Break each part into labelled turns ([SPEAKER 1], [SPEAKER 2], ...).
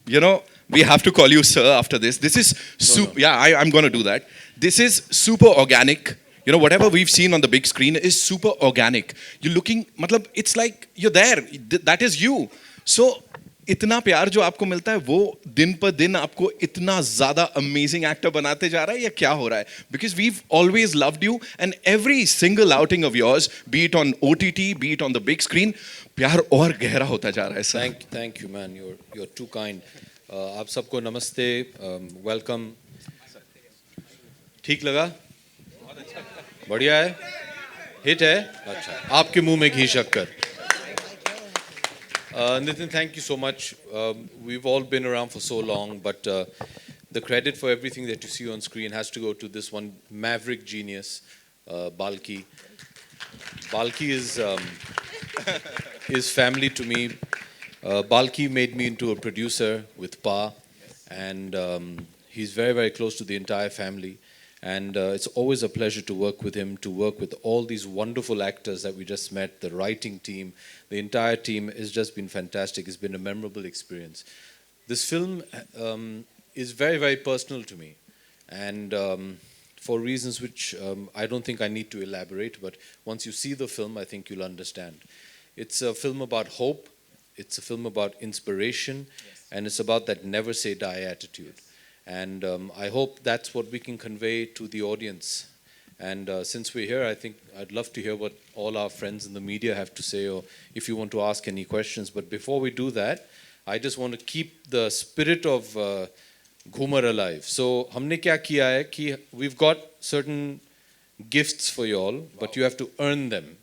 [SPEAKER 1] you know, we have to call you sir after this. This is super. Yeah, I'm going to do that. This is super organic. You know, whatever we've seen on the big screen is super organic. You're looking, matlab, it's like you're there. That is you. So, इतना प्यार जो आपको मिलता है वो दिन पर दिन आपको इतना ज्यादा अमेजिंग एक्टर बनाते जा रहा है या क्या हो रहा है because we always loved you and every single outing of yours be it on OTT be it on the big screen प्यार और गहरा होता जा रहा है
[SPEAKER 2] thank you man you are too kind आप सबको नमस्ते वेलकम ठीक लगा बढ़िया है हिट है अच्छा आपके मुंह में घी शक्कर Nitin, thank you so much. We've all been around for so long, but the credit for everything that you see on screen has to go to this one maverick genius, Balki. Balki is family to me. Balki made me into a producer with Pa, and he's very, very close to the entire family. And it's always a pleasure to work with him, to work with all these wonderful actors that we just met, the writing team, the entire team has just been fantastic. It's been a memorable experience. This film is very, very personal to me. And for reasons which I don't think I need to elaborate, but once you see the film, I think you'll understand. It's a film about hope, it's a film about inspiration, yes. And it's about that never say die attitude. Yes. And I hope that's what we can convey to the audience. And since we're here, I think I'd love to hear what all our friends in the media have to say, or if you want to ask any questions. But before we do that, I just want to keep the spirit of Ghoomer alive. So, हमने क्या किया है कि we've got certain gifts for you all, but you have to earn them.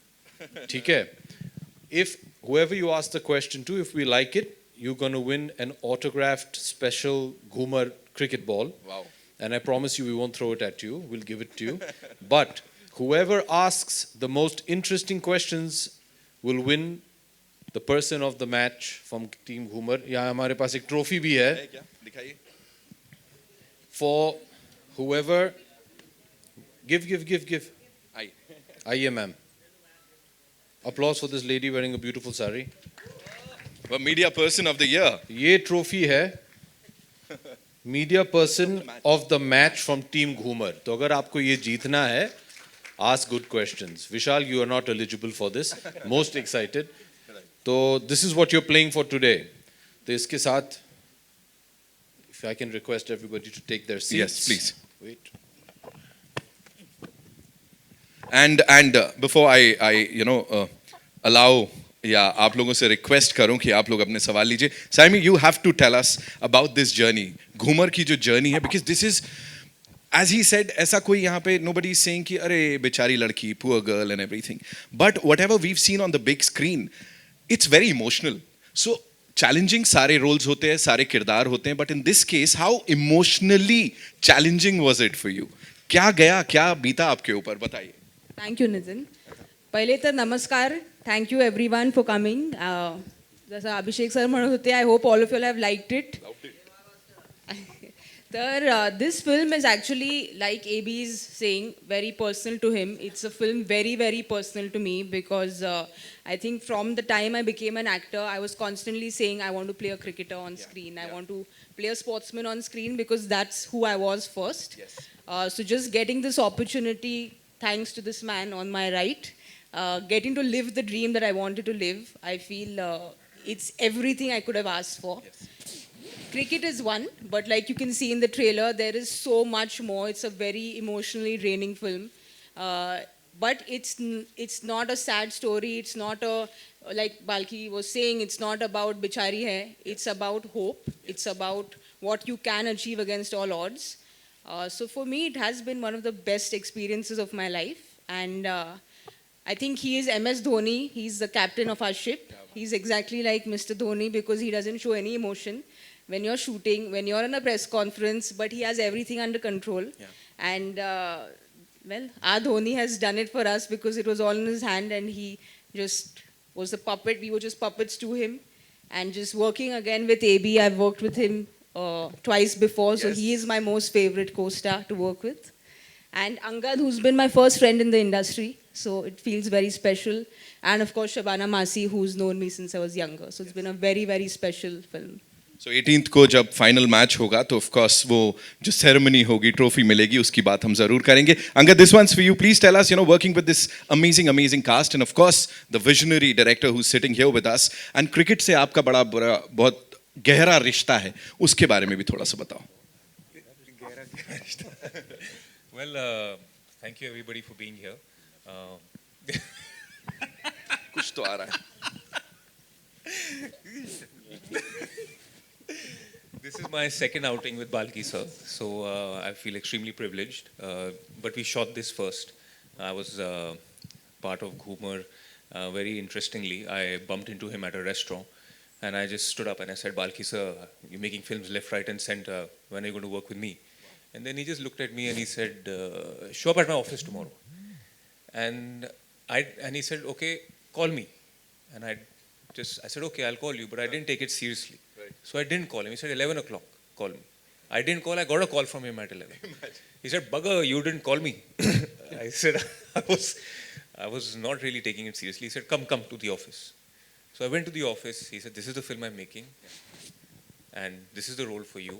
[SPEAKER 2] ठीक है? If whoever you ask the question to, if we like it, you're going to win an autographed special Ghoomer cricket ball. Wow. And I promise you we won't throw it at you. We'll give it to you. But whoever asks the most interesting questions will win the person of the match from Team Ghoomer. यहाँ हमारे पास एक trophy भी है. क्या? दिखाइए. For whoever give. आइए ma'am. Applause for this lady wearing a beautiful sari.
[SPEAKER 1] The media person of the year.
[SPEAKER 2] ये trophy है. Media person of the match from team Ghoomer तो अगर आपको ये जीतना है ask good questions Vishal you are not eligible for this most excited तो this is what you are playing for today तो इसके साथ if I can request everybody to take their seats
[SPEAKER 1] yes please wait and before I you know allow या आप लोगों से request करूं कि आप लोग अपने सवाल लीजिए Saiyami you have to tell us about this journey Ghoomer की जो जर्नी है because this is as he said ऐसा कोई यहाँ पे नोबडी इज सेइंग कि अरे बेचारी लड़की poor girl and everything but whatever we've seen on the big screen it's very emotional so challenging सारे रोल्स होते हैं सारे किरदार होते हैं but in this case how emotionally challenging was it for you क्या गया क्या बीता आपके ऊपर बताइए
[SPEAKER 3] थैंक यू नितिन पहिले तर नमस्कार thank you everyone for coming जसं अभिषेक सर म्हणत होते I hope all of you have liked it तर this film is actually like A B is saying very personal to him it's a film very very personal to me because I think from the time I became an actor, I was constantly saying I want to play a cricketer on screen. I want to play a sportsman on screen because that's who I was first. Yes. So just getting this opportunity, thanks to this man on my right, getting to live the dream that I wanted to live, I feel it's everything I could have asked for. Yes. Cricket is one, but like you can see in the trailer, there is so much more. It's a very emotionally draining film. But it's not a sad story. It's not a, like Balki was saying, it's not about bichari hai. It's about hope. It's about what you can achieve against all odds. So for me, it has been one of the best experiences of my life. And I think he is MS Dhoni. He's the captain of our ship. He's exactly like Mr. Dhoni because he doesn't show any emotion when you're shooting, when you're in a press conference, but he has everything under control. Yeah. And well, our Dhoni has done it for us because it was all in his hand and he just was a puppet. We were just puppets to him. And just working again with AB, I've worked with him twice before, yes. So he is my most favorite co-star to work with. And Angad, who's been my first friend in the industry, so it feels very special. And of course, Shabana Masi, who's known me since I was younger. So it's been a very, very special film.
[SPEAKER 1] So 18th को जब final match होगा तो of course वो जो ceremony होगी, trophy मिलेगी, उसकी बात हम जरूर करेंगे. Angad, this one's for you. Please tell us, working with this amazing cast and of course the visionary director who is sitting here with us, and cricket से आपका बड़ा बहुत गहरा रिश्ता है, उसके बारे में भी थोड़ा सा बताओ.
[SPEAKER 4] Well, thank you everybody for being here.
[SPEAKER 1] कुछ तो आ रहा है.
[SPEAKER 4] This is my second outing with Balki sir, so I feel extremely privileged. But we shot this first. I was part of Ghoomer. Very interestingly, I bumped into him at a restaurant, and I just stood up and I said, "Balki sir, you're making films left, right, and center. When are you going to work with me?" And then he just looked at me and he said, "Show up at my office tomorrow." And he said, "Okay, call me." And I said, "Okay, I'll call you," but I didn't take it seriously. So I didn't call him. He said, 11 o'clock, call me. I didn't call. I got a call from him at 11. He said, "Bugger, you didn't call me." I said, I was not really taking it seriously. He said, come to the office. So I went to the office. He said, "This is the film I'm making, and this is the role for you.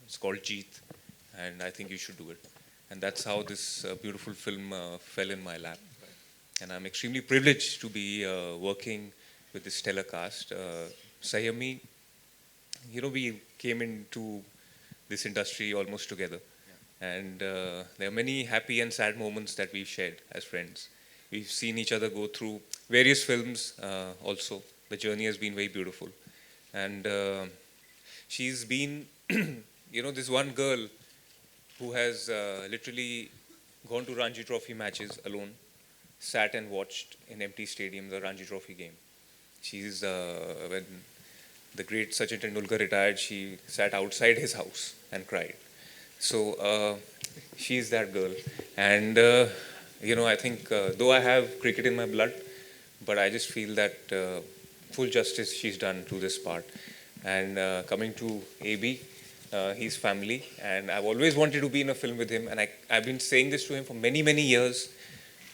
[SPEAKER 4] It's called Jeet, and I think you should do it." And that's how this beautiful film fell in my lap. And I'm extremely privileged to be working with this stellar cast. Saiyami, we came into this industry almost together. And there are many happy and sad moments that we've shared as friends. We've seen each other go through various films also. The journey has been very beautiful. And she's been, this one girl who has literally gone to Ranji Trophy matches alone, sat and watched in empty stadiums the Ranji Trophy game. She's, when the great Sachin Tendulkar retired, she sat outside his house and cried. So she's that girl. And, I think though I have cricket in my blood, but I just feel that full justice she's done to this part. And coming to AB, he's family. And I've always wanted to be in a film with him. And I've been saying this to him for many, many years.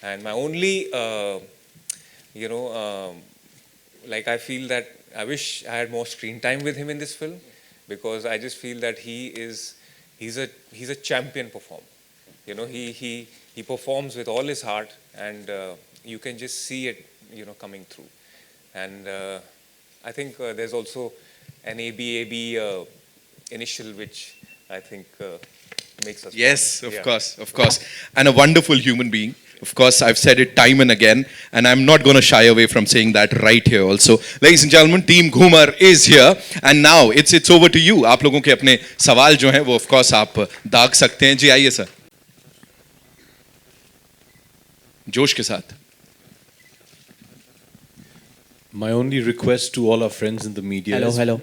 [SPEAKER 4] And my only, I feel that I wish I had more screen time with him in this film, because I just feel that he's a champion performer. He performs with all his heart, and you can just see it, coming through. And I think there's also an ABAB initial, which I think makes us.
[SPEAKER 1] Yes,
[SPEAKER 4] proud.
[SPEAKER 1] of course. And a wonderful human being. Of course, I've said it time and again, and I'm not going to shy away from saying that right here also. Ladies and gentlemen, Team Ghoomer is here, and now it's over to you. आप लोगों के अपने सवाल जो हैं वो of course आप दाग सकते हैं. जी आइए सर, जोश के साथ.
[SPEAKER 2] My only request to all our friends in the media is,
[SPEAKER 5] Hello.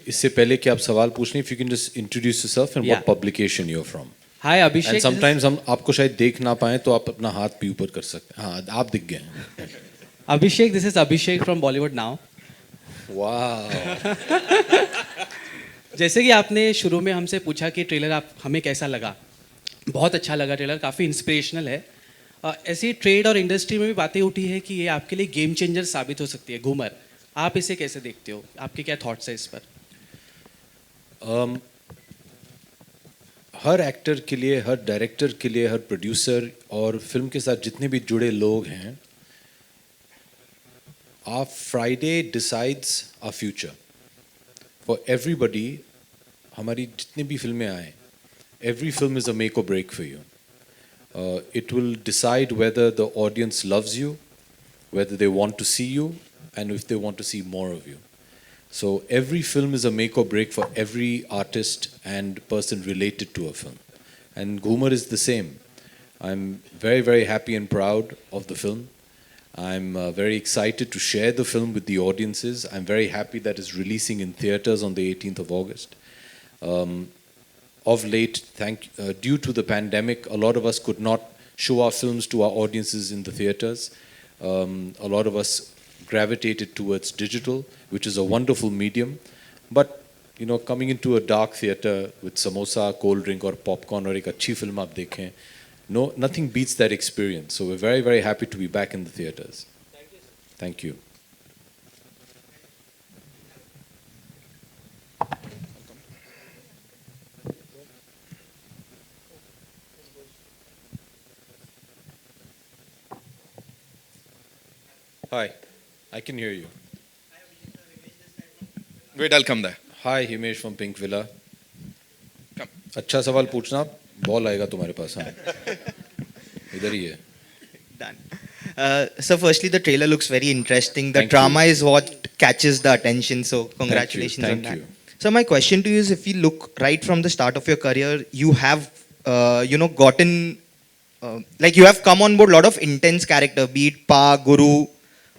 [SPEAKER 2] इससे पहले कि आप सवाल पूछ लें, if you can just introduce yourself and what
[SPEAKER 5] Yeah.
[SPEAKER 2] publication you're from.
[SPEAKER 5] Hi Abhishek.
[SPEAKER 2] And sometimes हम आपको शायद देख ना पाएं तो आप अपना हाथ भी ऊपर कर सकते हैं. हाँ, आप दिख गए.
[SPEAKER 5] Abhishek, this is Abhishek from Bollywood now.
[SPEAKER 2] Wow.
[SPEAKER 5] जैसे कि आपने शुरू में हमसे पूछा कि ट्रेलर आप हमें कैसा लगा, बहुत अच्छा लगा ट्रेलर, काफ़ी इंस्पिरेशनल है. ऐसी ट्रेड और इंडस्ट्री में भी बातें उठी है कि ये आपके लिए गेम चेंजर साबित हो सकती है. घूमर, आप इसे कैसे देखते हो, आपके क्या थॉट्स है इस पर?
[SPEAKER 2] हर एक्टर के लिए, हर डायरेक्टर के लिए, हर प्रोड्यूसर और फिल्म के साथ जितने भी जुड़े लोग हैं, our Friday decides our future. For everybody, हमारी जितनी भी फिल्में आए, every film is a make or break for you. It will decide whether the audience loves you, whether they want to see you, and if they want to see more of you. So every film is a make or break for every artist and person related to a film. And Ghoomer is the same. I'm very, very happy and proud of the film. I'm very excited to share the film with the audiences. I'm very happy that it's releasing in theaters on the 18th of August. Of late, due to the pandemic, a lot of us could not show our films to our audiences in the theaters. A lot of us gravitated towards digital, which is a wonderful medium. But, coming into a dark theater with samosa, cold drink or popcorn or ek achhi film aap dekhen, nothing beats that experience. So we're very, very happy to be back in the theaters. Thank you. Hi, I can hear you.
[SPEAKER 1] Wait, I'll come there.
[SPEAKER 2] Hi, Himesh from Pink Villa.
[SPEAKER 1] Come.
[SPEAKER 2] अच्छा सवाल पूछना, ball आएगा तुम्हारे पास, हाँ इधर ही है.
[SPEAKER 6] Done. So, firstly, the trailer looks very interesting. The
[SPEAKER 2] Thank
[SPEAKER 6] drama
[SPEAKER 2] you.
[SPEAKER 6] is what catches the attention. So, congratulations
[SPEAKER 2] Thank
[SPEAKER 6] on that.
[SPEAKER 2] you.
[SPEAKER 6] So, my question to you is: if you look right from the start of your career, you have, gotten, like you have come on board a lot of intense character, be it Pa, Guru,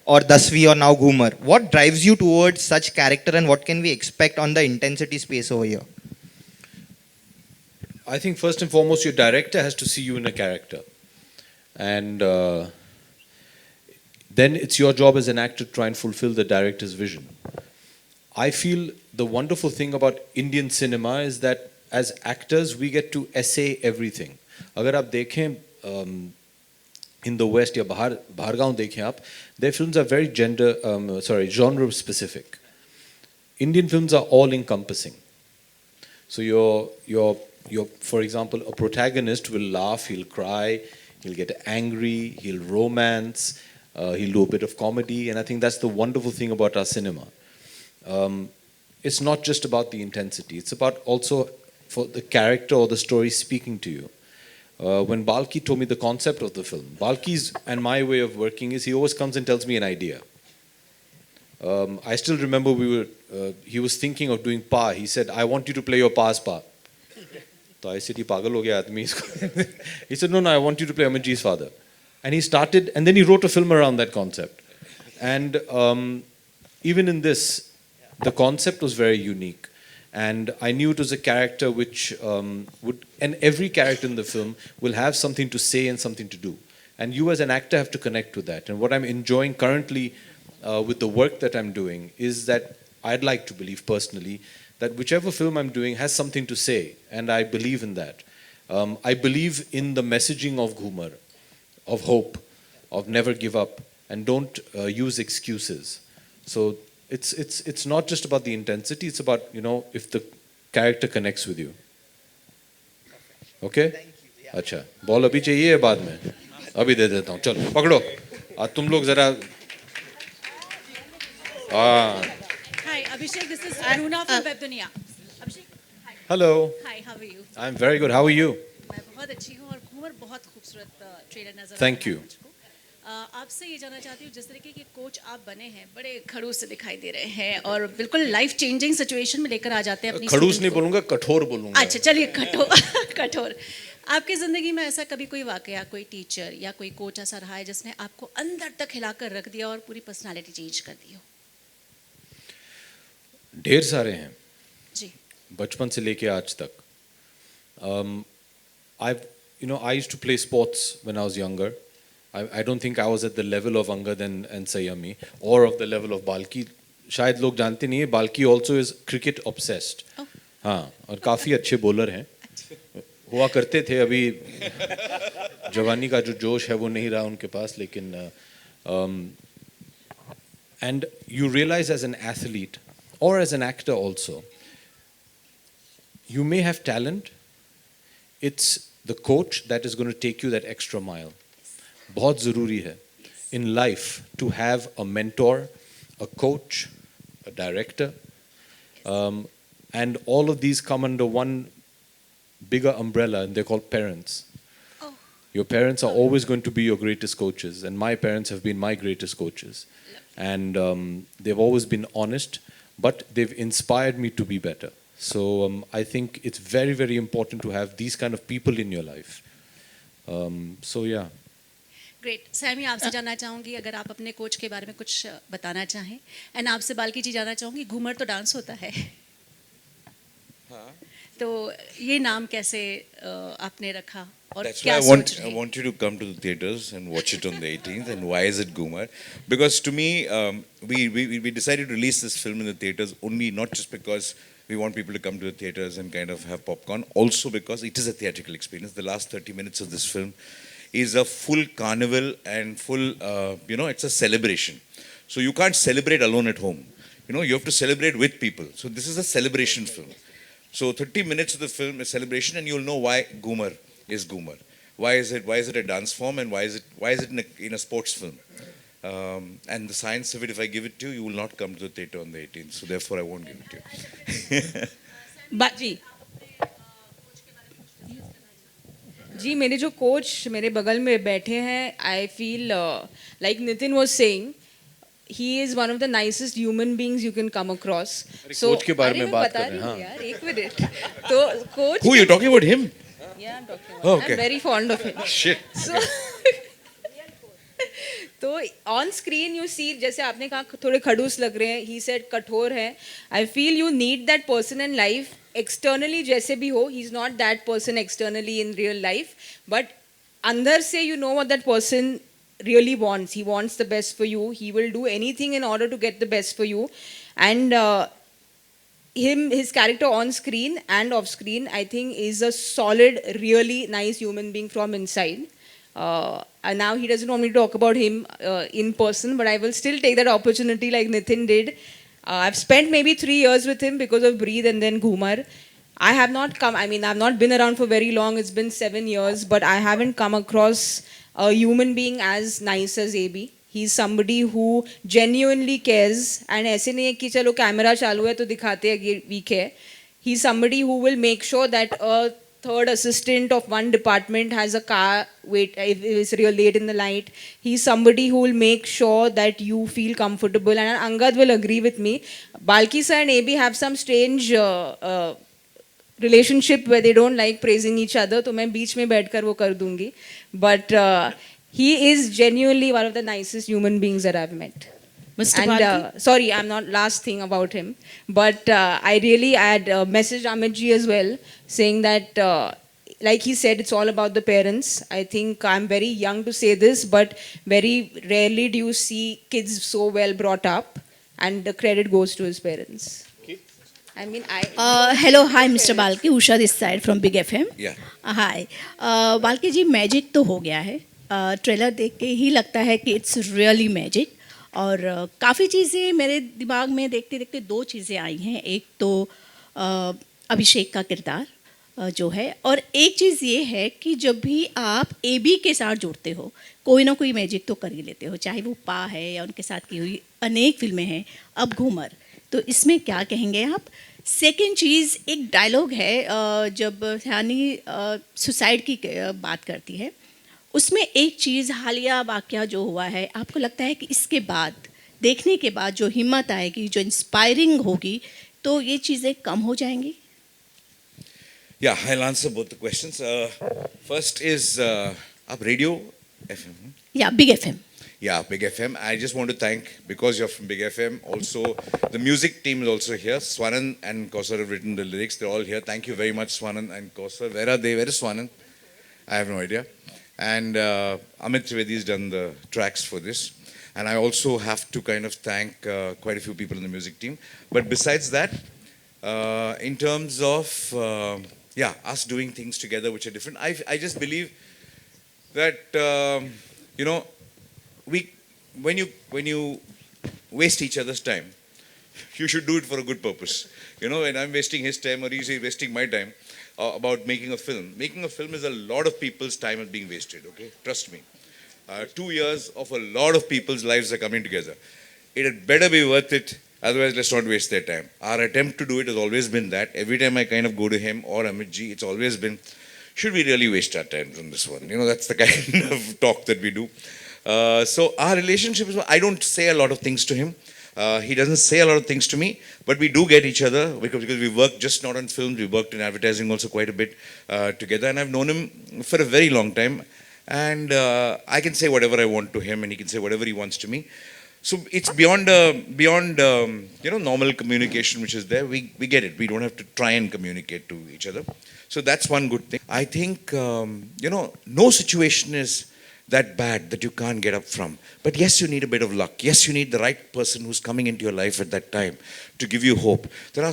[SPEAKER 6] or Dasvi, or now Ghoomer. What drives you towards such character, and what can we expect on the intensity space over here?
[SPEAKER 2] I think first and foremost, your director has to see you in a character, and then it's your job as an actor to try and fulfill the director's vision. I feel the wonderful thing about Indian cinema is that as actors we get to essay everything. अगर आप देखें in the West या बाहर गांव देखें आप, their films are very genre specific. Indian films are all encompassing. So your for example, a protagonist will laugh, he'll cry, he'll get angry, he'll romance, he'll do a bit of comedy, and I think that's the wonderful thing about our cinema. It's not just about the intensity, it's about also for the character or the story speaking to you. When Balki told me the concept of the film, Balki's and my way of working is he always comes and tells me an idea. I still remember he was thinking of doing Pa. He said, I want you to play your Pa's Pa. So I said, he pagal ho gaya aadmi isko. He said, no, I want you to play Amanjeet's father. And he started, and then he wrote a film around that concept. And even in this, the concept was very unique. And I knew it was a character which and every character in the film will have something to say and something to do. And you as an actor have to connect with that. And what I'm enjoying currently with the work that I'm doing is that I'd like to believe personally that whichever film I'm doing has something to say, and I believe in that. I believe in the messaging of Ghoomer, of hope, of never give up, and don't use excuses. So it's not just about the intensity, it's about, if the character connects with you. Okay? अच्छा, ball अभी चाहिए बाद में? अभी दे देता हूँ, चलो पकड़ो. तुम लोग जरा
[SPEAKER 7] Hi, Abhishek. This is Aruna from Web Dunia. Abhishek, hi.
[SPEAKER 2] Hello.
[SPEAKER 7] Hi, how are you?
[SPEAKER 2] I'm very good. How are you?
[SPEAKER 7] मैं बहुत अच्छी हूँ और घूमर बहुत खूबसूरत ट्रेलर नजर
[SPEAKER 2] Thank
[SPEAKER 7] आ रहा है
[SPEAKER 2] you.
[SPEAKER 7] मुझको। आपसे ये जानना चाहती हूँ जिस तरीके के कोच आप बने हैं बड़े खड़ूस से दिखाई दे रहे हैं और बिल्कुल लाइफ चेंजिंग सिचुएशन में लेकर आ जाते हैं अपनी
[SPEAKER 2] खड़ूस
[SPEAKER 7] student
[SPEAKER 2] नहीं
[SPEAKER 7] को।
[SPEAKER 2] बोलूंगा, कठोर बोलूंगा.
[SPEAKER 7] अच्छा चलिए कठोर कठोर आपकी ज़िंदगी में ऐसा कभी कोई वाकया कोई टीचर या कोई कोच ऐसा रहा है जिसने आपको अंदर तक हिलाकर रख दिया और पूरी पर्सनालिटी चेंज कर दी हो?
[SPEAKER 2] ढेर सारे हैं,
[SPEAKER 7] जी
[SPEAKER 2] बचपन से लेके आज तक. I used to play sports when I was younger. I don't think I was at the level of Angad and Saiyami or of the level of Balki. शायद लोग जानते नहीं है, Balki also is cricket obsessed. हाँ, और काफ़ी अच्छे bowler हैं. हुआ करते थे, अभी जवानी का जो जोश है वो नहीं रहा उनके पास, लेकिन and you realize as an athlete or as an actor also, you may have talent, it's the coach that is going to take you that extra mile. बहुत ज़रूरी है in life to have a mentor, a coach, a director, and all of these come under one bigger umbrella, and they're called parents.
[SPEAKER 7] Oh.
[SPEAKER 2] Your parents are always going to be your greatest coaches, and my parents have been my greatest coaches. And they've always been honest, but they've inspired me to be better. So I think it's very, very important to have these kind of people in your life. So yeah.
[SPEAKER 7] Great. Saiyami, आपसे जानना चाहूँगी अगर आप अपने coach के बारे में कुछ बताना चाहें. एंड आपसे बाल्की जी जानना चाहूँगी, घूमर तो डांस होता है, तो ये नाम कैसे आपने रखा और
[SPEAKER 8] That's
[SPEAKER 7] क्या
[SPEAKER 8] why
[SPEAKER 7] सोच
[SPEAKER 8] I
[SPEAKER 7] रहे?
[SPEAKER 8] want you to come to the theaters and watch it on the 18th. And why is it Ghoomer? Because to me, we decided to release this film in the theaters only not just because we want people to come to the theaters and kind of have popcorn, also because it is a theatrical experience. The last 30 minutes of this film is a full carnival and full, it's a celebration. So you can't celebrate alone at home. You have to celebrate with people. So this is a celebration film. So 30 minutes of the film is celebration, and you'll know why Ghoomer is Ghoomer. Why is it a dance form, and why is it in a sports film? And the science of it, if I give it to you, you will not come to the theatre on the 18th. So therefore, I won't give it to you.
[SPEAKER 3] But जी मेरे जो coach मेरे बगल में बैठे हैं I feel like Nitin was saying he is one of the nicest human beings you can come across.
[SPEAKER 2] Coach के बारे में
[SPEAKER 3] मैं
[SPEAKER 2] बात
[SPEAKER 3] बता
[SPEAKER 2] कर रहे
[SPEAKER 3] रही
[SPEAKER 2] हैं,
[SPEAKER 3] हूँ
[SPEAKER 2] हाँ।
[SPEAKER 3] यार एक मिनट तो coach
[SPEAKER 8] Who, you're talking about him?
[SPEAKER 3] yeah I'm talking
[SPEAKER 8] Oh,
[SPEAKER 3] about
[SPEAKER 8] okay.
[SPEAKER 3] I'm very fond of him.
[SPEAKER 8] Shit.
[SPEAKER 3] So, तो ऑन स्क्रीन यू सी जैसे आपने कहा थोड़े खड़ूस लग रहे हैं ही सेड कठोर है I feel you need that person in life externally जैसे भी हो he is not that person externally in real life but अंदर से you know what that person really wants. He wants the best for you. He will do anything in order to get the best for you. And his character on screen and off screen, I think, is a solid, really nice human being from inside. And now he doesn't want me to talk about him in person, but I will still take that opportunity like Nitin did. I've spent maybe 3 years with him because of Breathe and then Ghoomer. I have not come, I mean, I've not been around for very long. It's been 7 years, but I haven't come across a human being as nice as AB. He's somebody who genuinely cares. And ऐसे नहीं है कि चलो camera चालू है तो दिखाते हैं weak है. He's somebody who will make sure that a third assistant of one department has a car wait if it's real late in the night. He's somebody who will make sure that you feel comfortable. And Angad will agree with me. Balki sir and AB have some strange relationship where they don't like praising each other. तो मैं बीच में बैठकर वो कर दूंगी. But he is genuinely one of the nicest human beings that I've met.
[SPEAKER 7] Mr.
[SPEAKER 3] And
[SPEAKER 7] Balki?
[SPEAKER 3] sorry, I'm not last thing about him. But I had messaged Amit ji as well, saying that like he said, it's all about the parents. I think I'm very young to say this, but very rarely do you see kids so well brought up, and the credit goes to his parents. I mean,
[SPEAKER 7] hello hi mister Balki Usha this side from big FM
[SPEAKER 8] Yeah.
[SPEAKER 7] Hi Balki ji magic तो हो गया है trailer देख के ही लगता है कि it's really magic और काफ़ी चीज़ें मेरे दिमाग में देखते देखते 2 चीज़ें आई हैं एक तो अभिषेक का किरदार जो है और एक चीज़ ये है कि जब भी आप AB के साथ जुड़ते हो कोई ना कोई मैजिक तो कर ही लेते हो चाहे वो पा है या उनके साथ की हुई अनेक फिल्में हैं अब घूमर तो इसमें क्या कहेंगे आप सेकेंड चीज़ एक डायलॉग है जब सयानी सुसाइड की बात करती है उसमें एक चीज़ हालिया वाक़या जो हुआ है आपको लगता है कि इसके बाद देखने के बाद जो हिम्मत आएगी जो इंस्पायरिंग होगी तो ये चीज़ें कम हो जाएंगी
[SPEAKER 8] Yeah, I'll answer both the questions. First is up Radio FM.
[SPEAKER 7] या big FM
[SPEAKER 8] Yeah, Big FM. I just want to thank, because you're from Big FM, also the music team is also here. Swanan and Kausar have written the lyrics. They're all here. Thank you very much, Swanan and Kausar. Where are they? Where is Swanan? I have no idea. And Amit Trivedi has done the tracks for this. And I also have to kind of thank quite a few people in the music team. But besides that, in terms of, us doing things together which are different, I just believe that, when you waste each other's time, you should do it for a good purpose. When I'm wasting his time or he's wasting my time about making a film. Making a film is a lot of people's time is being wasted, okay? Trust me. 2 years of a lot of people's lives are coming together. It had better be worth it, otherwise let's not waste their time. Our attempt to do it has always been that. Every time I kind of go to him or Amit ji, it's always been, should we really waste our time on this one? That's the kind of talk that we do. So our relationship is, I don't say a lot of things to him. He doesn't say a lot of things to me, but we do get each other because we work just not on films, we worked in advertising also quite a bit together, and I've known him for a very long time, and I can say whatever I want to him and he can say whatever he wants to me. So it's beyond normal communication which is there. We get it. We don't have to try and communicate to each other. So that's one good thing. I think, no situation is that bad that you can't get up from. But yes, you need a bit of luck. Yes, you need the right person who's coming into your life at that time to give you hope. There are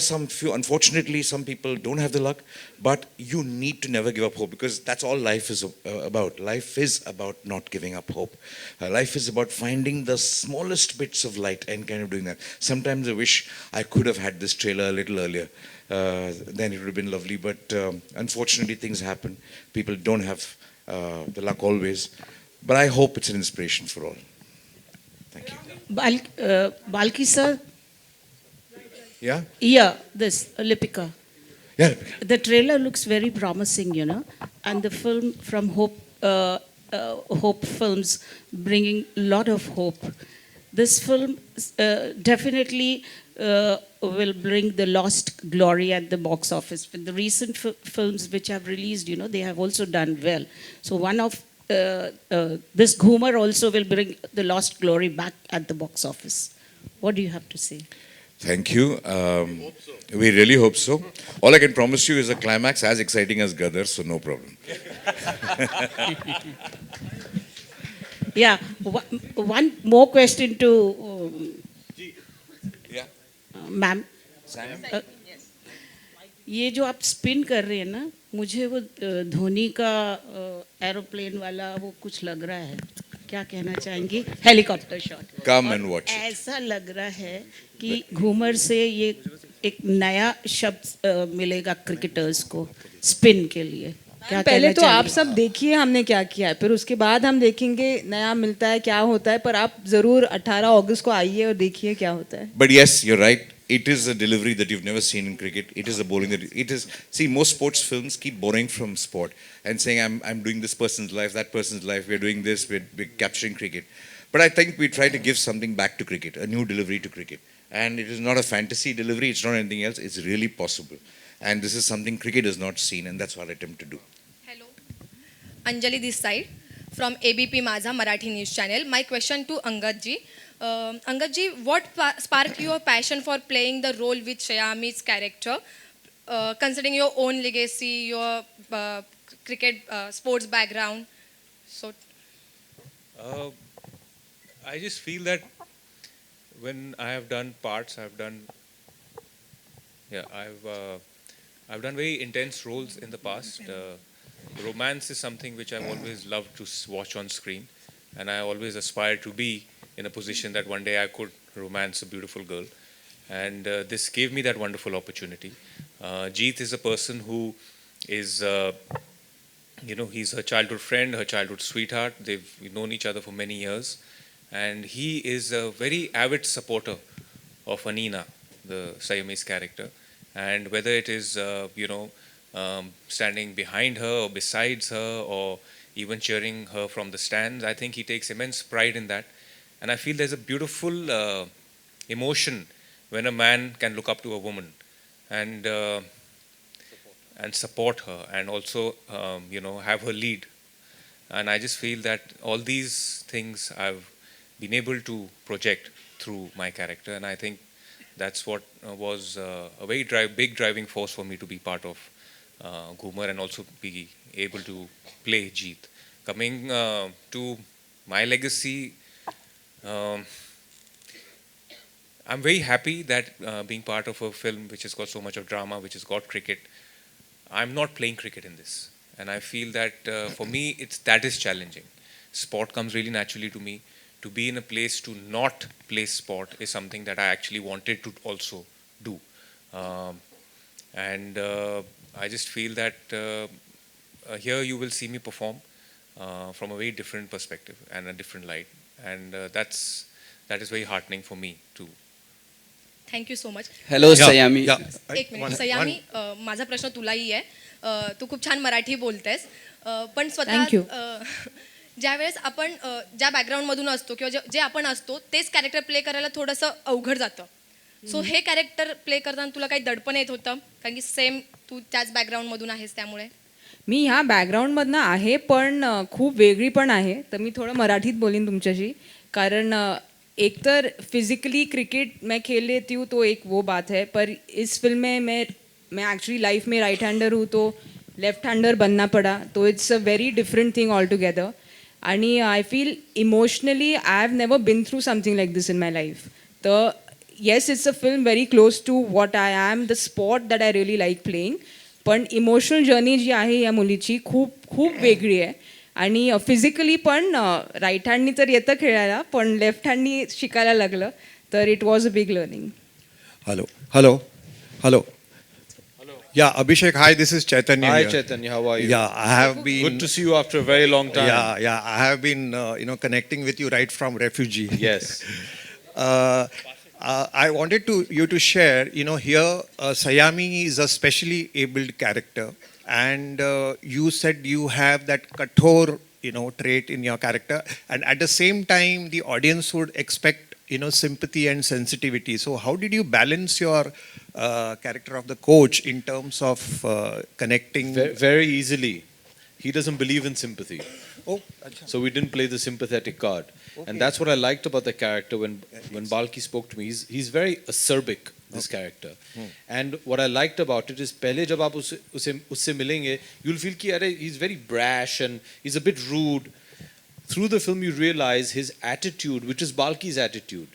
[SPEAKER 8] unfortunately, some people don't have the luck, but you need to never give up hope because that's all life is about. Life is about not giving up hope. Life is about finding the smallest bits of light and kind of doing that. Sometimes I wish I could have had this trailer a little earlier. Then it would have been lovely, but unfortunately things happen. People don't have the luck always. But I hope it's an inspiration for all. Thank you.
[SPEAKER 9] Balki sir,
[SPEAKER 8] Yeah?
[SPEAKER 9] yeah, this Lipika.
[SPEAKER 8] Yeah.
[SPEAKER 9] The trailer looks very promising, you know, and the film from Hope Films bringing a lot of hope. This film definitely will bring the lost glory at the box office. With the recent films which have released, you know, they have also done well. So one of this Ghoomer also will bring the lost glory back at the box office. What do you have to say?
[SPEAKER 8] Thank you. We really hope so. All I can promise you is a climax as exciting as Gadar, so no problem.
[SPEAKER 9] Yeah, one more question to ma'am ये जो आप spin कर रहे हैं ना मुझे वो धोनी का एरोप्लेन वाला वो कुछ लग रहा है क्या कहना चाहेंगी helicopter shot
[SPEAKER 8] Come and watch it.
[SPEAKER 9] ऐसा लग रहा है कि घूमर से ये एक नया शब्द मिलेगा क्रिकेटर्स को स्पिन के लिए क्या
[SPEAKER 3] पहले तो आप
[SPEAKER 9] चाहेंगे?
[SPEAKER 3] सब देखिए हमने क्या किया है फिर उसके बाद हम देखेंगे नया मिलता है क्या होता है पर आप जरूर 18 अगस्त को आइए और देखिए क्या होता है
[SPEAKER 8] But yes, you're right. It is a delivery that you've never seen in cricket. It is a bowling that it is. See, most sports films keep borrowing from sport and saying, "I'm doing this person's life, that person's life. We're doing this. We're capturing cricket." But I think we try to give something back to cricket, a new delivery to cricket. And it is not a fantasy delivery. It's not anything else. It's really possible. And this is something cricket has not seen, and that's what I attempt to do.
[SPEAKER 10] Hello, Anjali this side from ABP Maza Marathi News Channel. My question to Angad ji. Angad ji, what sparked your passion for playing the role with Saiyami's character, considering your own legacy, your cricket sports background? So,
[SPEAKER 4] I just feel that when I have done parts, I've done very intense roles in the past. Romance is something which I've always loved to watch on screen, and I always aspired to be in a position that one day I could romance a beautiful girl, and this gave me that wonderful opportunity. Jeet is a person who is, he's her childhood friend, her childhood sweetheart. They've known each other for many years, and he is a very avid supporter of Anina, the Siamese character, and whether it is, standing behind her or besides her or even cheering her from the stands, I think he takes immense pride in that. And I feel there's a beautiful emotion when a man can look up to a woman and support her and also have her lead. And I just feel that all these things I've been able to project through my character, and I think that's what was a very big driving force for me to be part of Ghoomer and also be able to play Jeet. Coming to my legacy, I'm very happy that being part of a film which has got so much of drama, which has got cricket, I'm not playing cricket in this. And I feel that for me, that is challenging. Sport comes really naturally to me. To be in a place to not play sport is something that I actually wanted to also do. And I just feel that here you will see me perform from a very different perspective and a different light. And that is very heartening for me too.
[SPEAKER 10] thank you so much.
[SPEAKER 11] Hello Saiyami
[SPEAKER 10] एक minute सयामी माझा प्रश्न तुलाही आहे तू खूप छान मराठी बोलतेस पण स्वतः
[SPEAKER 3] Thank you.
[SPEAKER 10] ज्यावेळेस आपण ज्या बॅकग्राऊंडमधून असतो किंवा जे आपण असतो तेच कॅरेक्टर प्ले करायला थोडंसं अवघड जातं सो हे कॅरेक्टर प्ले करताना तुला काही दडपण येत होतं कारण की सेम तू त्याच बॅकग्राऊंडमधून आहेस त्यामुळे
[SPEAKER 3] मी ह्या बॅकग्राऊंडमधनं आहे पण खूप वेगळी पण आहे तर मी थोडं मराठीत बोलीन तुमच्याशी कारण एक तर फिजिकली क्रिकेट मैं खेल लेती हूँ तो एक वो बात है पर इस फिल्म में मैं एक्चुअली लाइफ में राइट हैंडर हूँ तो लेफ्ट हैंडर बनना पड़ा तो it's a very different thing all together आणि I feel emotionally I have never been through something like this in my life तर yes it's a film very close to what I am the spot that I really like playing पण emotional journey जी आहे या मुलीची खूप खूप वेगळी आहे आणि फिजिकली पण राईट हँडनी तर येतं खेळायला पण लेफ्ट हँडनी शिकायला लागलं तर it was a big learning
[SPEAKER 12] Hello. Hello. Hello.
[SPEAKER 11] Yeah, Abhishek, hi, this is Chaitanya
[SPEAKER 2] Hi
[SPEAKER 11] here.
[SPEAKER 2] Chaitanya, how are you?
[SPEAKER 11] Yeah, I have been.
[SPEAKER 2] Good to see you after a very long time.
[SPEAKER 11] Yeah, I have been, connecting with you right from refugee.
[SPEAKER 2] Yes.
[SPEAKER 11] I wanted you to share, here Sayami is a specially abled character, and you said you have that kathor, trait in your character, and at the same time, the audience would expect, sympathy and sensitivity. So, how did you balance your character of the coach in terms of connecting?
[SPEAKER 2] Very easily. He doesn't believe in sympathy.
[SPEAKER 11] Oh,
[SPEAKER 2] So we didn't play the sympathetic card. And that's what I liked about the character when Balki spoke to me. He's very acerbic, this character. And what I liked about it is, pehle jab aap usse milenge, you'll feel ki he's very brash and he's a bit rude. Through the film, you realize his attitude, which is Balki's attitude,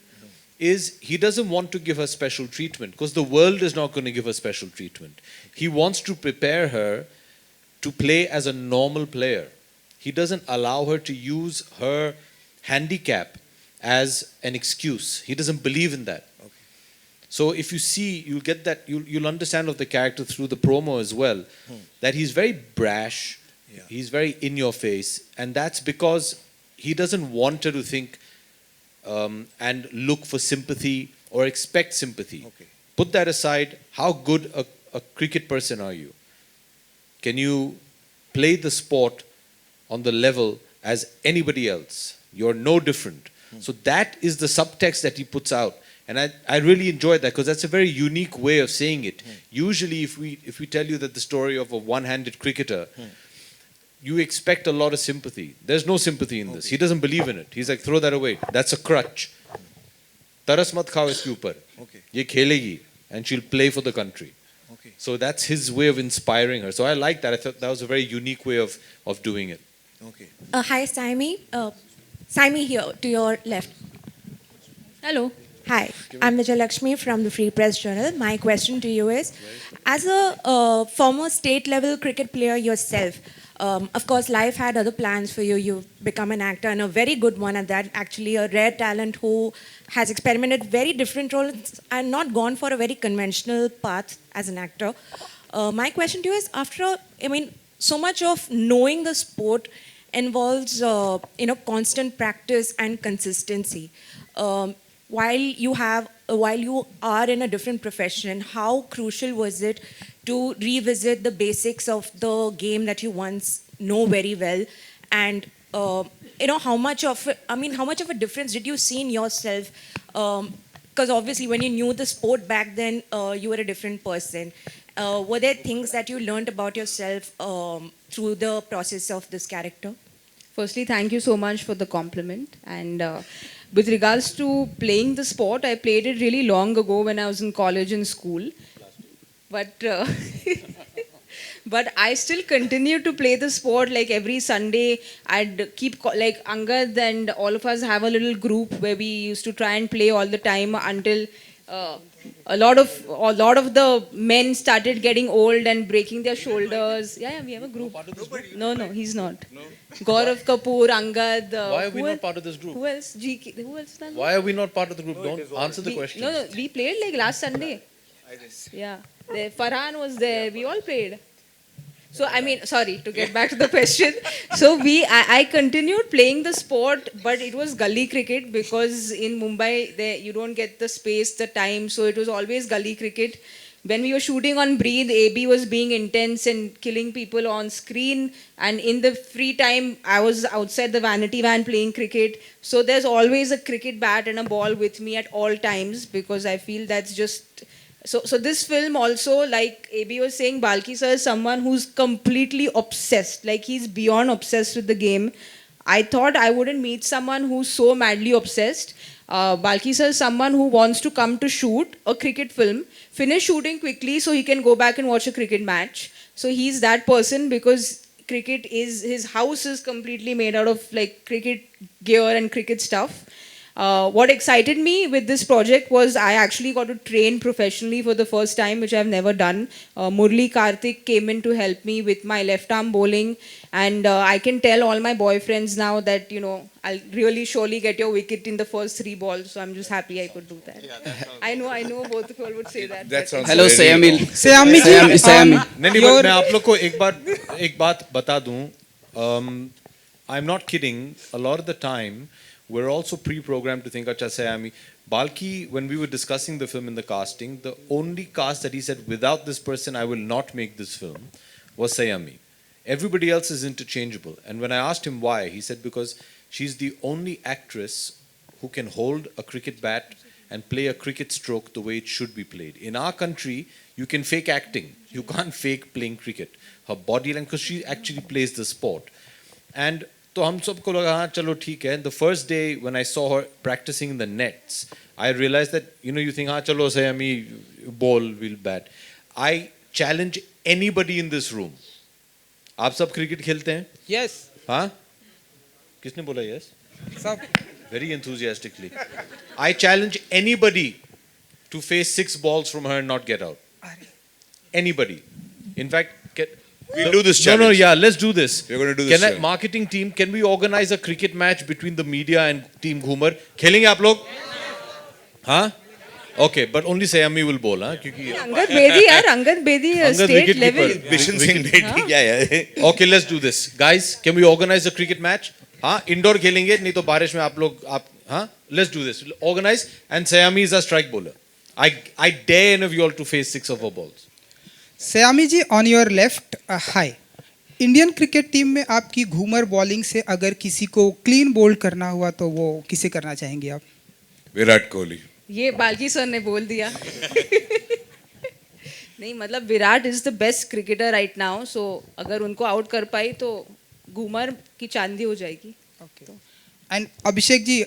[SPEAKER 2] is he doesn't want to give her special treatment because the world is not going to give her special treatment. He wants to prepare her to play as a normal player. He doesn't allow her to use her handicap as an excuse. He doesn't believe in that. So if you see, you'll get that, you'll understand of the character through the promo as well, that he's very brash, he's very in your face, and that's because he doesn't want her to think and look for sympathy or expect sympathy. Put that aside, how good a cricket person are you? Can you play the sport on the level as anybody else? You're no different. So that is the subtext that he puts out. And I really enjoyed that because that's a very unique way of saying it. Usually if we tell you that the story of a one-handed cricketer, you expect a lot of sympathy. There's no sympathy in this. He doesn't believe in it. He's like, throw that away. That's a crutch. Taras mat khao iske upar. Ye khelegi and she'll play for the country. So that's his way of inspiring her. So I like that. I thought that was a very unique way of doing it.
[SPEAKER 12] Hi, Saimi. Saimi here, to your left.
[SPEAKER 3] Hello.
[SPEAKER 12] Hi, I'm Vijay Lakshmi from the Free Press Journal. My question to you is, as a former state-level cricket player yourself, of course, life had other plans for you. You've become an actor, and a very good one at that, actually a rare talent who has experimented very different roles and not gone for a very conventional path as an actor. My question to you is, so much of knowing the sport involves, constant practice and consistency. While you are in a different profession, how crucial was it to revisit the basics of the game that you once know very well, and how much of a difference did you see in yourself? Because obviously, when you knew the sport back then, you were a different person. Were there things that you learned about yourself through the process of this character?
[SPEAKER 3] Firstly, thank you so much for the compliment. And with regards to playing the sport, I played it really long ago when I was in college and school. But but I still continue to play the sport. Like every Sunday, I'd keep like Angad and all of us have a little group where we used to try and play all the time until a lot of the men started getting old and breaking their shoulders. Yeah, we have a group. No, he's not. No. Gaurav Kapoor, Angad.
[SPEAKER 2] Why are we not part of this group?
[SPEAKER 3] Who else? GK. Who else?
[SPEAKER 2] Why are we not part of the group? Don't answer the question.
[SPEAKER 3] No, we played like last Sunday. Yeah, Farhan was there. We all played. So sorry, to get back to the question. So I continued playing the sport, but it was gully cricket because in Mumbai you don't get the space, the time. So it was always gully cricket. When we were shooting on Breathe, AB was being intense and killing people on screen. And in the free time, I was outside the vanity van playing cricket. So there's always a cricket bat and a ball with me at all times because I feel that's just... So this film also, like AB was saying, Balki sir is someone who's completely obsessed. Like he's beyond obsessed with the game. I thought I wouldn't meet someone who's so madly obsessed. Balki sir is someone who wants to come to shoot a cricket film, finish shooting quickly so he can go back and watch a cricket match. So he's that person because his house is completely made out of like cricket gear and cricket stuff. What excited me with this project was I actually got to train professionally for the first time, which I've never done. Murli Karthik came in to help me with my left arm bowling, and I can tell all my boyfriends now that, you know, I'll really surely get your wicket in the first 3 balls. So I'm just happy I could do that. I know both of you all would say that.
[SPEAKER 8] That
[SPEAKER 3] but-
[SPEAKER 8] sounds
[SPEAKER 5] hello
[SPEAKER 8] very
[SPEAKER 5] सयामी
[SPEAKER 13] सयामी जी,
[SPEAKER 5] सयामी
[SPEAKER 2] नहीं नहीं but मैं आप लोग को एक बात बता दूं. I'm not kidding. A lot of the time, we're also pre-programmed to think, "Acha Sayami." Balki, when we were discussing the film in the casting, the only cast that he said, "Without this person, I will not make this film," was Sayami. Everybody else is interchangeable. And when I asked him why, he said because she's the only actress who can hold a cricket bat and play a cricket stroke the way it should be played. In our country, you can fake acting. You can't fake playing cricket. Her body language, because she actually plays the sport. And तो हम सबको लगा हाँ चलो ठीक है. The first day when I saw her practicing in the nets, I realized that, you know, you think हाँ चलो Sayami ball will bat. I challenge anybody in this room. आप सब क्रिकेट खेलते हैं?
[SPEAKER 13] यस
[SPEAKER 2] हाँ? किसने बोला yes?
[SPEAKER 13] सब
[SPEAKER 2] Very enthusiastically. I challenge anybody to face 6 balls from her and not get out. Anybody. In fact,
[SPEAKER 8] We'll do this
[SPEAKER 2] No,
[SPEAKER 8] challenge.
[SPEAKER 2] yeah, let's do this.
[SPEAKER 8] We're going to do this challenge.
[SPEAKER 2] Marketing team, can we organize a cricket match between the media and Team Ghoomer? खेलेंगे आप लोग? हाँ? Okay, but only Sayami will bowl, हाँ? क्योंकि
[SPEAKER 3] Angad Bedi, yaar, Angad Bedi,
[SPEAKER 2] Angad
[SPEAKER 3] state
[SPEAKER 2] wicket
[SPEAKER 3] level.
[SPEAKER 2] keeper.
[SPEAKER 8] Bishan Singh Bedi. Yeah.
[SPEAKER 2] Okay, let's do this. Guys, can we organize a cricket match? हाँ? Indoor खेलेंगे, नहीं तो बारिश में आप लोग हाँ? Let's do this. Organize, and Sayami is a strike bowler. I dare any of you all to face 6 of her balls.
[SPEAKER 13] Saiyami ji, on your left hi. Indian cricket team में आपकी घूमर बॉलिंग से अगर किसी को क्लीन बोल्ड करना हुआ तो वो किसे करना चाहेंगे आप?
[SPEAKER 8] Virat Kohli.
[SPEAKER 3] ये बाल्की सर ने बोल दिया. नहीं मतलब Virat is the best cricketer right now, so अगर उनको आउट कर पाई तो घूमर की चांदी हो जाएगी.
[SPEAKER 13] ओके. एंड अभिषेक जी,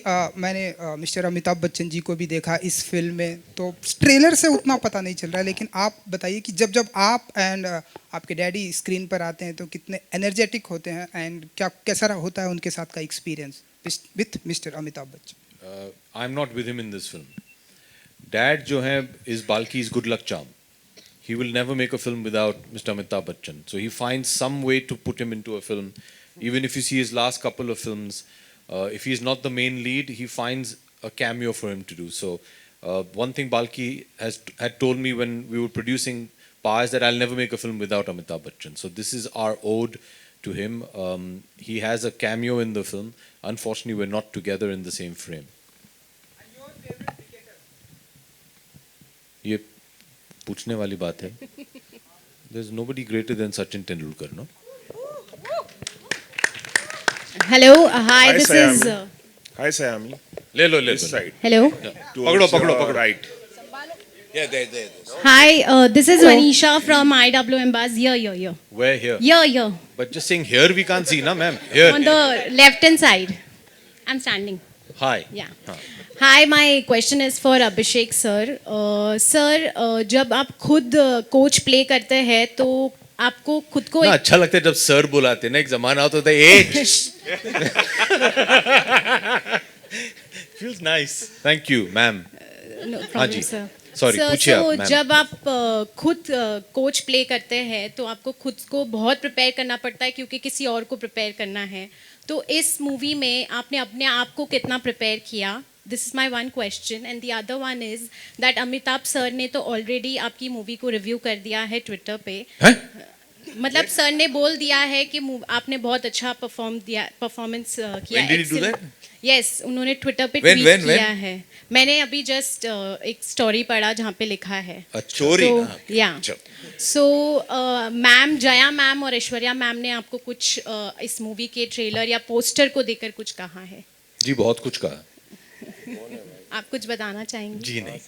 [SPEAKER 13] मैंने मिस्टर अमिताभ बच्चन जी को भी देखा इस फिल्म में, तो ट्रेलर से उतना पता नहीं चल रहा है, लेकिन आप बताइए कि जब जब आप एंड आपके डैडी स्क्रीन पर आते हैं तो कितने एनर्जेटिक होते हैं, एंड क्या कैसा होता है उनके साथ का experience with mister Amitabh Bachchan?
[SPEAKER 2] I am not with him in this film. Dad जो है is बाल्की's good luck charm. He will never make a film without Mr. Amitabh Bachchan. So he finds some way to put him into a film. Even if you see his last couple of films, if he's not the main lead, he finds a cameo for him to do. So one thing Balki had told me when we were producing Pa is that I'll never make a film without Amitabh Bachchan. So this is our ode to him. He has a cameo in the film. Unfortunately, we're not together in the same frame. ये पूछने वाली बात है. There's nobody greater than Sachin Tendulkar, no?
[SPEAKER 14] Hello, hi, this
[SPEAKER 15] Sayami.
[SPEAKER 14] is.
[SPEAKER 15] Hi, Sayami.
[SPEAKER 2] ले लो
[SPEAKER 15] This side.
[SPEAKER 14] Hello,
[SPEAKER 15] Pagdo. Right.
[SPEAKER 8] Yeah, there.
[SPEAKER 14] hi, this is Manisha from IWM Buzz. Here.
[SPEAKER 2] Where here?
[SPEAKER 14] Here,
[SPEAKER 2] But just saying here we can't see, na ma'am. Here.
[SPEAKER 14] on the left hand side. I'm standing.
[SPEAKER 2] Hi.
[SPEAKER 14] Yeah. Hi, my question is for Abhishek sir. Sir, जब आप खुद coach play करते हैं तो आपको खुद को
[SPEAKER 2] ना अच्छा लगता है जब सर बुलाते हैं ना. एक जमाना होता था ए feels nice. Thank you, ma'am.
[SPEAKER 14] No
[SPEAKER 2] हाँ
[SPEAKER 14] problem,
[SPEAKER 2] जी.
[SPEAKER 14] sir.
[SPEAKER 2] Sorry,
[SPEAKER 14] Sir,
[SPEAKER 2] पूछिए
[SPEAKER 14] so
[SPEAKER 2] आप, ma'am.
[SPEAKER 14] जब आप खुद कोच प्ले करते हैं तो आपको खुद को बहुत प्रिपेयर करना पड़ता है क्योंकि किसी और को प्रिपेयर करना है. तो इस मूवी में आपने अपने आप को कितना प्रिपेयर किया? This is my one question. And the other one is that Amitabh sir ने तो ऑलरेडी आपकी मूवी को रिव्यू कर दिया है ट्विटर पे. मतलब सर ने बोल दिया है कि आपने बहुत अच्छा परफॉर्मेंस किया.
[SPEAKER 2] When did he do that?
[SPEAKER 14] Yes, उन्होंने ट्विटर पे
[SPEAKER 8] When?
[SPEAKER 14] ट्वीट किया है. मैंने अभी जस्ट एक स्टोरी पढ़ा जहाँ पे लिखा है.
[SPEAKER 8] Story.
[SPEAKER 14] या सो मैम, जया मैम और ऐश्वर्या मैम ने आपको कुछ इस मूवी के ट्रेलर या पोस्टर को देखकर कुछ कहा है?
[SPEAKER 2] जी बहुत कुछ कहा.
[SPEAKER 14] आप कुछ बताना चाहेंगे?
[SPEAKER 2] जी नहीं.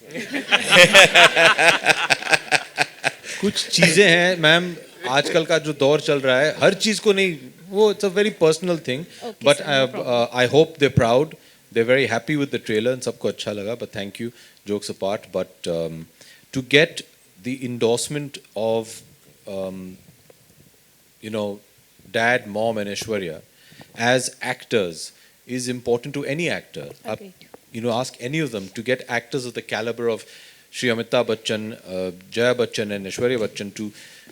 [SPEAKER 2] कुछ चीजें हैं मैम, आजकल का जो दौर चल रहा है हर चीज को नहीं, वो it's a very personal thing. But I hope they proud, they very happy with the trailer and सबको अच्छा लगा. But thank you, jokes apart. But to get the endorsement of dad, mom and Aishwarya as actors is important to any actor. ask any of them to get actors of the caliber of Shri Amitabh Bachchan, Jaya Bachchan, and Aishwarya Bachchan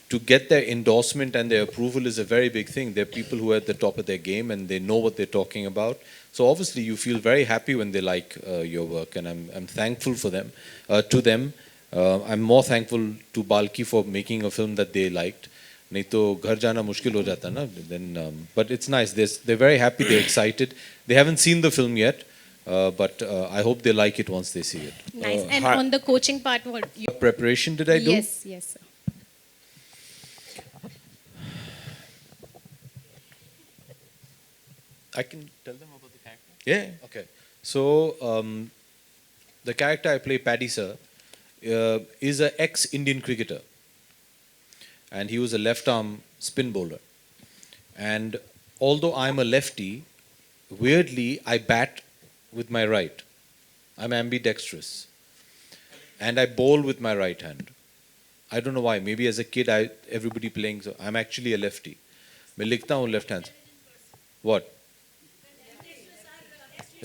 [SPEAKER 2] to get their endorsement and their approval is a very big thing. They're people who are at the top of their game and they know what they're talking about. So obviously you feel very happy when they like your work, and I'm thankful for them, to them. I'm more thankful to Balki for making a film that they liked. नहीं तो घर जाना मुश्किल हो जाता ना. Then, but it's nice. They're very happy. They're excited. They haven't seen the film yet, but I hope they like it once they see it.
[SPEAKER 14] Nice. And on the coaching part, what you...
[SPEAKER 2] What preparation did I do?
[SPEAKER 14] Yes, yes, sir.
[SPEAKER 2] I can tell them about the character? Yeah. Okay. So, the character I play, Paddy Sir, is an ex-Indian cricketer. And he was a left-arm spin bowler. And although I'm a lefty, weirdly, I bat with my right. I'm ambidextrous. And I bowl with my right hand. I don't know why. Maybe as a kid, everybody playing, so I'm actually a lefty. मैं लिखता हूँ left hand. What?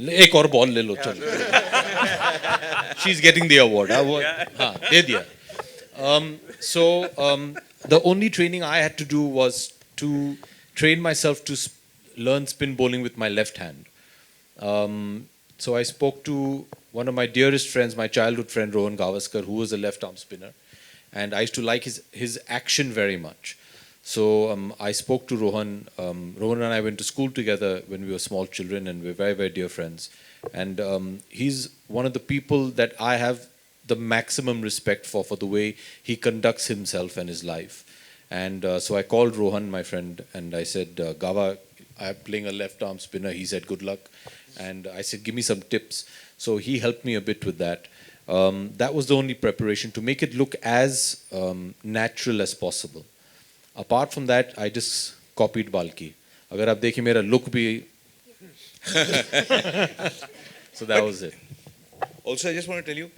[SPEAKER 2] एक और ball ले लो चलो. She's getting the award. हाँ, दे दिया. So the only training I had to do was to train myself to learn spin bowling with my left hand. So I spoke to one of my dearest friends, my childhood friend Rohan Gavaskar, who was a left arm spinner, and I used to like his action very much. So I spoke to Rohan. Rohan and I went to school together when we were small children, and we're very, very dear friends. And he's one of the people that I have the maximum respect for the way he conducts himself and his life. And so I called Rohan, my friend, and I said, Gava, I'm playing a left arm spinner. He said, good luck. And I said, give me some tips. So he helped me a bit with that. That was the only preparation, to make it look as natural as possible. Apart from that, I just copied Balki. Agar aap dekhiye, mera look bhi. So that was it.
[SPEAKER 8] Also, I just want to tell you,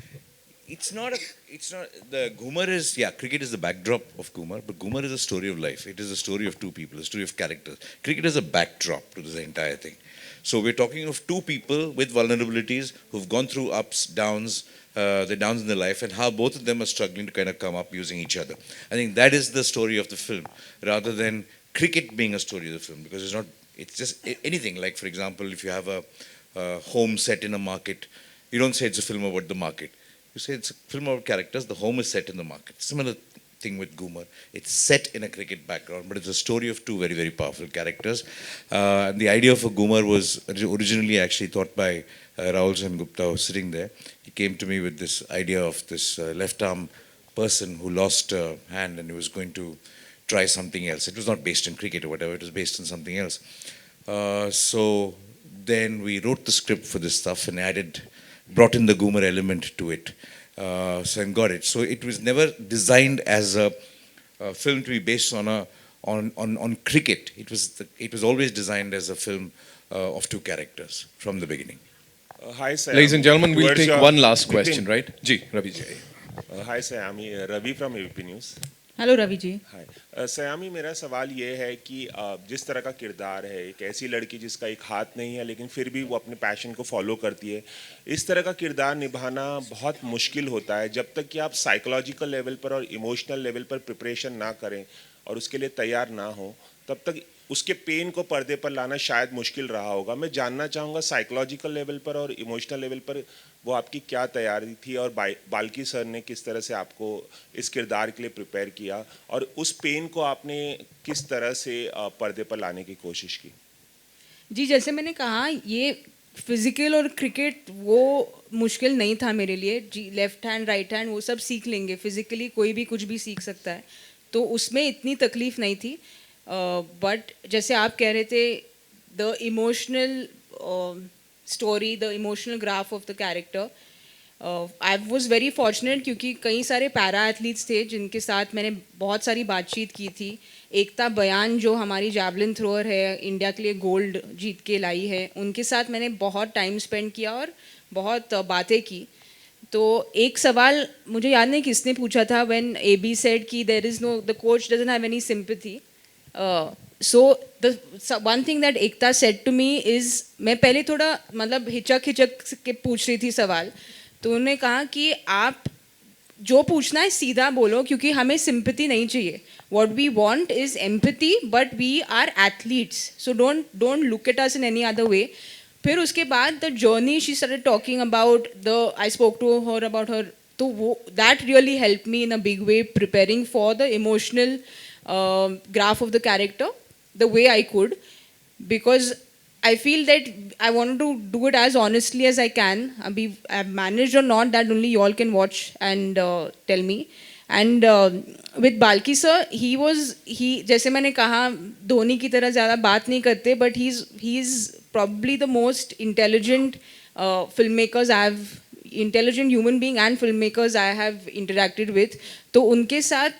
[SPEAKER 8] the Ghoomer is, cricket is the backdrop of Ghoomer, but Ghoomer is a story of life. It is a story of two people, a story of characters. Cricket is a backdrop to this entire thing. So we're talking of two people with vulnerabilities who've gone through ups, downs, the downs in their life, and how both of them are struggling to kind of come up using each other. I think that is the story of the film, rather than cricket being a story of the film, because it's just anything. Like, for example, if you have a home set in a market, you don't say it's a film about the market. You say it's a film about characters, the home is set in the market. Similar thing with Ghoomer. It's set in a cricket background, but it's a story of two very, very powerful characters. The idea of a Ghoomer was originally actually thought by Rahul Sengupta, who was sitting there. He came to me with this idea of this left-arm person who lost a hand and he was going to try something else. It was not based in cricket or whatever, it was based on something else. So then we wrote the script for this stuff and brought in the Ghoomer element to it. And got it. So it was never designed as a film to be based on cricket. It was always designed as a film of two characters from the beginning.
[SPEAKER 15] Hi, Sayami.
[SPEAKER 1] Ladies and gentlemen, we'll take one last question, right? Ji, Ravi ji.
[SPEAKER 15] Hi, Sayami. Ravi from ABP News.
[SPEAKER 3] Hello Ravi ji.
[SPEAKER 15] Hi Saiyami, मेरा सवाल ये है कि जिस तरह का किरदार है, एक ऐसी लड़की जिसका एक हाथ नहीं है लेकिन फिर भी वो अपने पैशन को फॉलो करती है, इस तरह का किरदार निभाना बहुत मुश्किल होता है जब तक कि आप साइकोलॉजिकल लेवल पर और इमोशनल लेवल पर प्रिपरेशन ना करें और उसके लिए तैयार ना हो, तब तक उसके पेन को पर्दे पर लाना शायद मुश्किल रहा होगा. मैं जानना चाहूँगा साइकोलॉजिकल लेवल पर और इमोशनल लेवल पर वो आपकी क्या तैयारी थी और बाल्की सर ने किस तरह से आपको इस किरदार के लिए प्रिपेयर किया और उस पेन को आपने किस तरह से पर्दे पर लाने की कोशिश की?
[SPEAKER 3] जी, जैसे मैंने कहा, ये फिजिकल और क्रिकेट वो मुश्किल नहीं था मेरे लिए. जी, लेफ्ट हैंड राइट हैंड वो सब सीख लेंगे, फिजिकली कोई भी कुछ भी सीख सकता है, तो उसमें इतनी तकलीफ नहीं थी. बट जैसे आप कह रहे थे, the emotional story, the emotional graph of the character, I was very fortunate क्योंकि कई सारे पैरा एथलीट्स थे जिनके साथ मैंने बहुत सारी बातचीत की थी. एकता बयान जो हमारी जैवलिन थ्रोअर है, इंडिया के लिए गोल्ड जीत के लाई है, उनके साथ मैंने बहुत टाइम स्पेंड किया और बहुत बातें की. तो एक सवाल मुझे याद नहीं किसने पूछा था, व्हेन AB सेड कि there is no, the coach doesn't have any sympathy. So one thing that Ekta said to me is, मैं पहले थोड़ा मतलब हिचक के पूछ रही थी सवाल, तो उन्होंने कहा कि आप जो पूछना है सीधा बोलो, क्योंकि हमें सिंपैथी नहीं चाहिए. What we want is empathy, but we are athletes, so don't look at us in any other way. फिर उसके बाद the journey she started talking about, I spoke to her about her, तो वो that really helped me in a big way preparing for the emotional graph of the character the way I could, because I feel that I wanted to do it as honestly as I can. I've managed or not, that only you all can watch and tell me. And with Balki sir, he जैसे मैंने कहा धोनी की तरह ज़्यादा बात नहीं करते, but he's probably the most intelligent intelligent human being and filmmakers I have interacted with. तो उनके साथ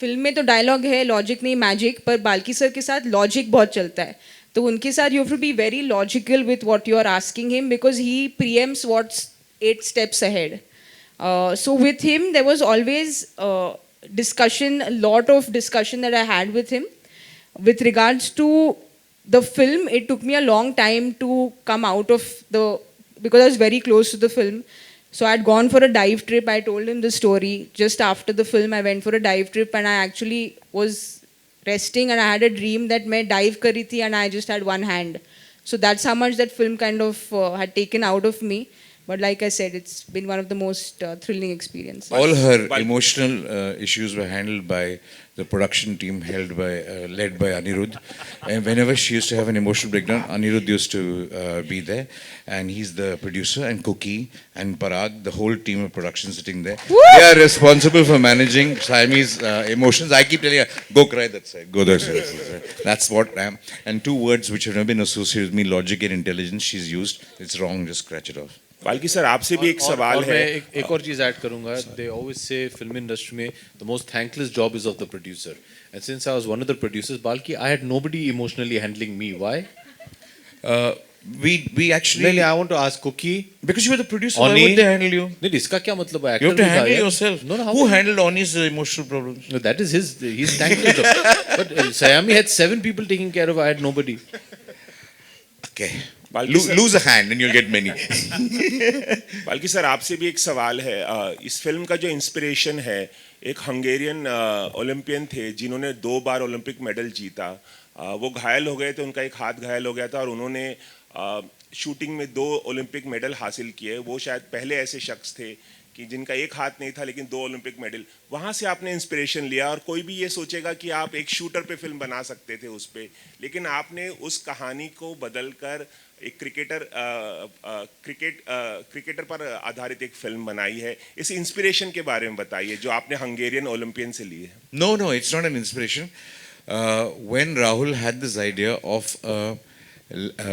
[SPEAKER 3] फिल्म में तो डायलॉग है, लॉजिक नहीं मैजिक, पर बाल्की सर के साथ लॉजिक बहुत चलता है. तो उनके साथ you have to be very logical with what you are asking him, because he preempts what's 8 steps ahead. So with him there was always discussion, a lot of discussion that I had with him. With regards to the film, it took me a long time to come out of because I was very close to the film. So I had gone for a dive trip. I told him the story. Just after the film, I went for a dive trip, and I actually was resting, and I had a dream that मैं dive कर रही थी and I just had one hand. So that's how much that film kind of had taken out of me. But like I said, it's been one of the most thrilling experiences.
[SPEAKER 8] All her emotional issues were handled by the production team led by Anirudh. And whenever she used to have an emotional breakdown, Anirudh used to be there. And he's the producer, and Cookie and Parag, the whole team of production sitting there. Woo! They are responsible for managing Saiyami's emotions. I keep telling her, go cry that side, go that side. That's what I am. And 2 words which have never been associated with me, logic and intelligence, she's used. It's wrong, just scratch it off.
[SPEAKER 15] Balki sir आपसे भी एक सवाल है.
[SPEAKER 2] एक और चीज add करूंगा. They always say film industry में the most thankless job is of the producer. And since I was one of the producers, Balki, I had nobody emotionally handling me. Why?
[SPEAKER 8] We actually.
[SPEAKER 2] नहीं, I want to ask Cookie.
[SPEAKER 8] Because you were the producer, why would they handle you?
[SPEAKER 2] नहीं, इसका क्या मतलब है?
[SPEAKER 8] You have to handle yourself.
[SPEAKER 2] No,
[SPEAKER 8] who handled Oni's emotional problems?
[SPEAKER 2] No, that is his thankless job. But Saiyami had 7 people taking care of. I had nobody.
[SPEAKER 8] Okay. Lose a hand and you'll get many.
[SPEAKER 15] Balki sir आपसे भी एक सवाल है. इस film का जो inspiration है, एक हंगेरियन ओलंपियन थे जिन्होंने 2 बार ओलंपिक मेडल जीता. वो घायल हो गए थे, उनका एक हाथ घायल हो गया था, और उन्होंने शूटिंग में 2 ओलंपिक मेडल हासिल किए. वो शायद पहले ऐसे शख्स थे कि जिनका एक हाथ नहीं था लेकिन 2 ओलंपिक मेडल. वहाँ से आपने इंस्पिरेशन लिया, और कोई भी ये सोचेगा कि आप एक शूटर पे फिल्म बना सकते थे उस पे, लेकिन आपने उस कहानी को बदलकर एक क्रिकेटर पर आधारित एक फिल्म बनाई है. इस इंस्पिरेशन के बारे में बताइए जो आपने हंगेरियन ओलंपियन से ली है.
[SPEAKER 8] No, it's not an inspiration. When Rahul had this idea of a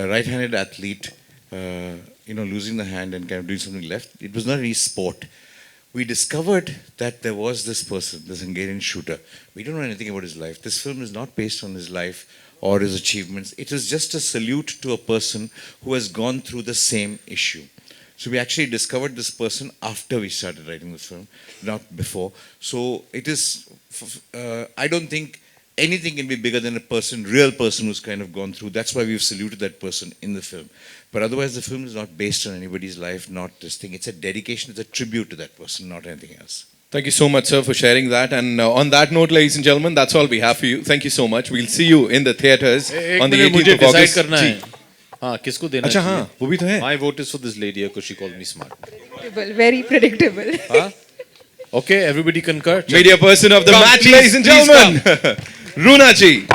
[SPEAKER 8] right-handed athlete, losing the hand and kind of doing something left, it was not any sport. We discovered that there was this person, this Hungarian shooter. We don't know anything about his life. This film is not based on his life or his achievements. It is just a salute to a person who has gone through the same issue. So we actually discovered this person after we started writing the film, not before. So it is, I don't think anything can be bigger than a real person who's kind of gone through. That's why we've saluted that person in the film. But otherwise, the film is not based on anybody's life, not this thing. It's a dedication, it's a tribute to that person, not anything else.
[SPEAKER 1] Thank you so much, sir, for sharing that. And on that note, ladies and gentlemen, that's all we have for you. Thank you so much. We'll see you in the theatres on the 18th of August.
[SPEAKER 2] करना है. हाँ, किसको देना
[SPEAKER 1] अच्छा हाँ, वो भी तो है.
[SPEAKER 2] My vote is for this lady because she called me smart.
[SPEAKER 3] Very predictable.
[SPEAKER 2] हाँ? Okay, everybody concur.
[SPEAKER 1] Media person of the match,
[SPEAKER 2] please,
[SPEAKER 1] ladies and gentlemen, Runa ji.